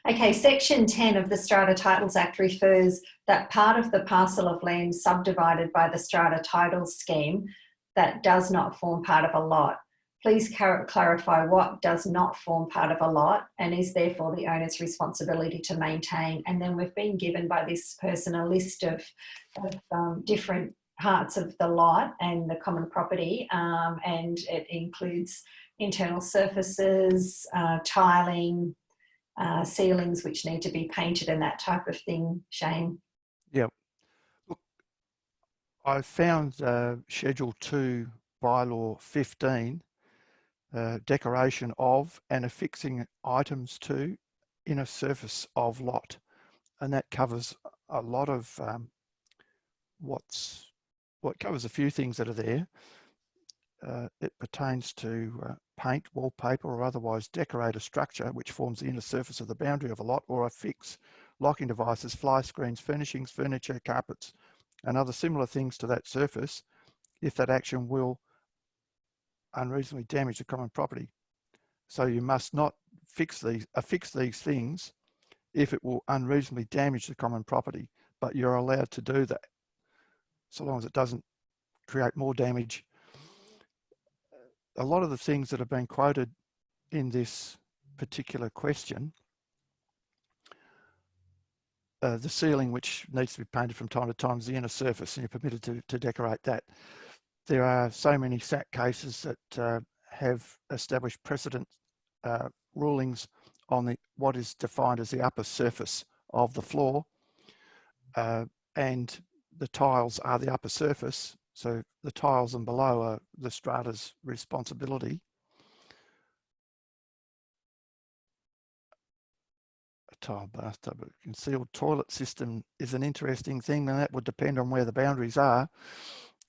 Okay, Section 10 of the Strata Titles Act refers that part of the parcel of land subdivided by the Strata Title Scheme that does not form part of a lot. Please clarify what does not form part of a lot and is therefore the owner's responsibility to maintain. And then we've been given by this person a list of different parts of the lot and the common property, and it includes internal surfaces, tiling, ceilings which need to be painted and that type of thing, Shane. Yeah. Look, I found Schedule 2, Bylaw 15, decoration of and affixing items to inner surface of lot. And that covers a lot of what covers a few things that are there. It pertains to paint, wallpaper, or otherwise decorate a structure which forms the inner surface of the boundary of a lot, or affix locking devices, fly screens, furnishings, furniture, carpets, and other similar things to that surface if that action will unreasonably damage the common property. So you must not affix these things if it will unreasonably damage the common property, but you're allowed to do that so long as it doesn't create more damage. A lot of the things that have been quoted in this particular question, the ceiling, which needs to be painted from time to time, is the inner surface, and you're permitted to decorate that. There are so many SAT cases that have established precedent rulings on what is defined as the upper surface of the floor, and the tiles are the upper surface. So the tiles and below are the strata's responsibility. A tile bathtub, a concealed toilet system is an interesting thing, and that would depend on where the boundaries are,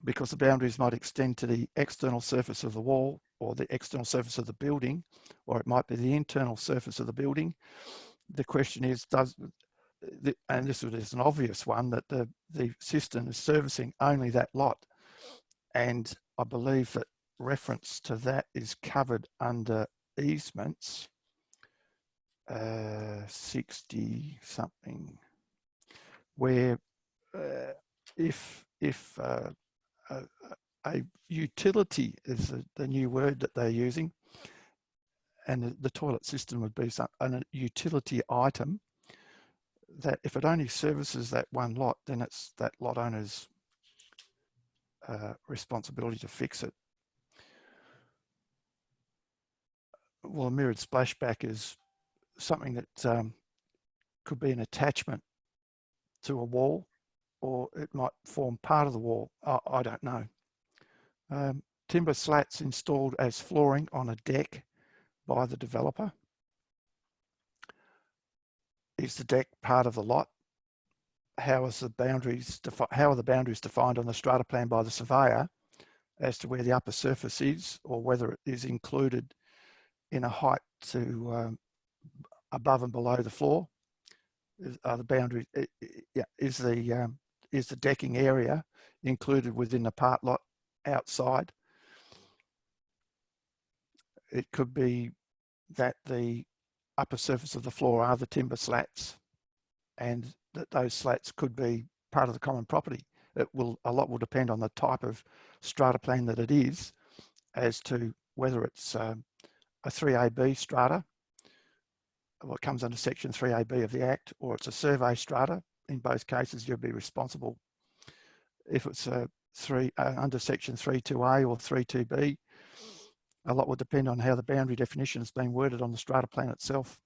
because the boundaries might extend to the external surface of the wall or the external surface of the building, or it might be the internal surface of the building. The question is, and this is an obvious one, that the system is servicing only that lot. And I believe that reference to that is covered under easements, 60 something, where if a utility is the new word that they're using, and the toilet system would be a utility item, that if it only services that one lot, then it's that lot owner's responsibility to fix it. Well, a mirrored splashback is something that could be an attachment to a wall, or it might form part of the wall. I don't know. Timber slats installed as flooring on a deck by the developer. Is the deck part of the lot? How are the boundaries defined on the strata plan by the surveyor as to where the upper surface is, or whether it is included in a height to above and below the floor? Are the boundaries, is the decking area included within the part lot outside? It could be that the upper surface of the floor are the timber slats, and that those slats could be part of the common property. A lot will depend on the type of strata plan that it is, as to whether it's a 3AB strata, what comes under Section 3AB of the Act, or it's a survey strata. In both cases, you'll be responsible. If it's under Section 32A or 32B, a lot will depend on how the boundary definition has been worded on the strata plan itself.